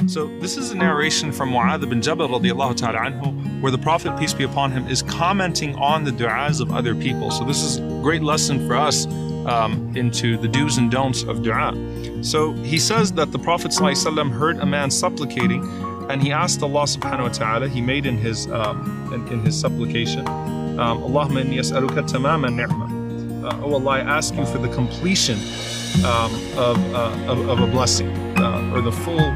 So this is a narration from Mu'adh bin Jabal radiallahu ta'ala anhu, where the Prophet, peace be upon him, is commenting on the du'as of other people. So this is a great lesson for us into the do's and don'ts of du'a. So he says that the Prophet ﷺ heard a man supplicating, and he asked Allah subhanahu wa ta'ala, he made in his supplication, Allahumma inni as'aluka tamama ni'ma. Oh Allah, I ask you for the completion of a blessing, or the full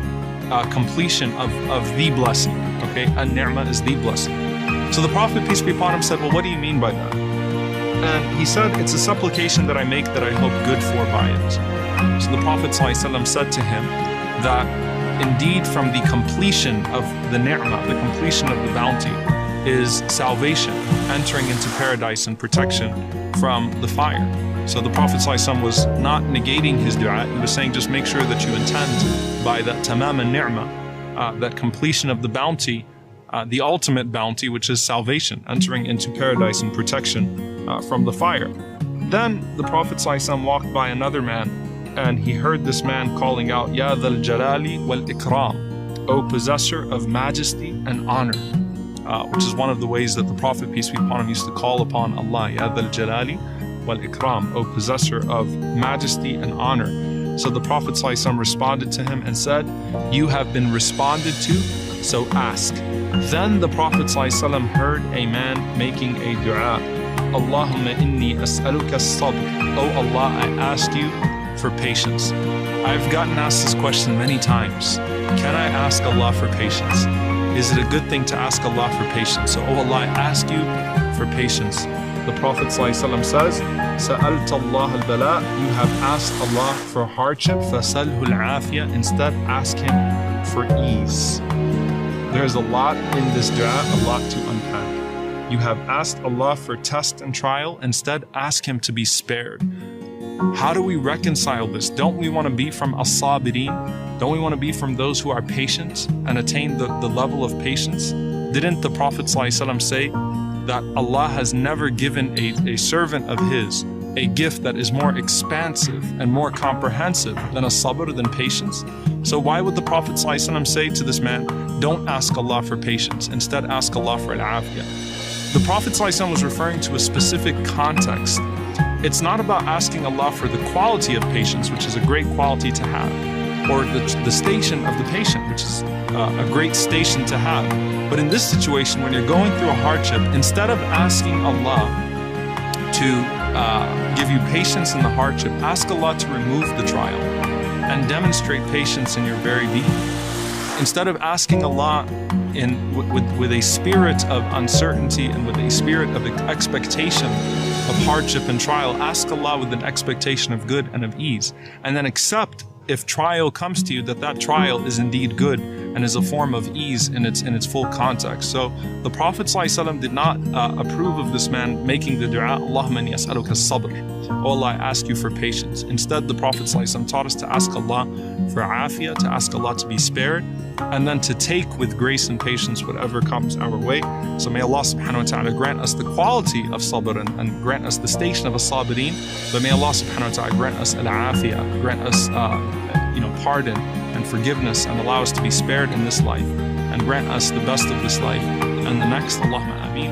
completion of the blessing. Okay, an-ni'ma is the blessing. So the Prophet, peace be upon him, said, well, what do you mean by that? And he said, it's a supplication that I make that I hope good for by it. So the Prophet ﷺ said to him that indeed from the completion of the ni'ma, the completion of the bounty, is salvation, entering into paradise and protection from the fire. So the Prophet ﷺ was not negating his dua. He was saying, just make sure that you intend by that tamam al-ni'ma, that completion of the bounty, the ultimate bounty, which is salvation, entering into paradise and protection from the fire. Then the Prophet ﷺ walked by another man, and he heard this man calling out, Ya dhal jalali wal ikram, O possessor of majesty and honor, which is one of the ways that the Prophet, peace be upon him, used to call upon Allah, Ya dhal jalali wal ikram, O possessor of majesty and honor. So the Prophet ﷺ responded to him and said, you have been responded to, so ask. Then the Prophet ﷺ heard a man making a dua, Allahumma inni as'aluka as-sabr. Oh Allah, I ask you for patience. I've gotten asked this question many times. Can I ask Allah for patience? Is it a good thing to ask Allah for patience? So, oh Allah, I ask you for patience. The Prophet ﷺ says, Sa'alta Allah al-bala, you have asked Allah for hardship, fasalhu al-afiyah, instead ask Him for ease. There's a lot in this dua, a lot to unpack. You have asked Allah for test and trial, instead ask Him to be spared. How do we reconcile this? Don't we want to be from as-sabirin? Don't we want to be from those who are patient and attain the level of patience? Didn't the Prophet ﷺ say that Allah has never given a servant of His a gift that is more expansive and more comprehensive than a sabr, than patience? So why would the Prophet ﷺ say to this man, don't ask Allah for patience, instead ask Allah for al-afiyah? The Prophet ﷺ was referring to a specific context. It's not about asking Allah for the quality of patience, which is a great quality to have, or the station of the patient, which is a great station to have. But in this situation, when you're going through a hardship, instead of asking Allah to give you patience in the hardship, ask Allah to remove the trial and demonstrate patience in your very being. Instead of asking Allah with a spirit of uncertainty and with a spirit of expectation of hardship and trial, ask Allah with an expectation of good and of ease, and then accept, if trial comes to you, that trial is indeed good and is a form of ease in its full context. So the Prophet ﷺ did not approve of this man making the dua, Allahumma inni as'aluka as-sabr. Oh Allah, I ask you for patience. Instead, the Prophet ﷺ taught us to ask Allah for afiyah, to ask Allah to be spared, and then to take with grace and patience whatever comes our way. So may Allah subhanahu wa ta'ala grant us the quality of sabr and grant us the station of as-sabirin, but may Allah subhanahu wa ta'ala grant us al-afiyah, grant us pardon and forgiveness, and allow us to be spared in this life, and grant us the best of this life and the next. Allahumma ameen.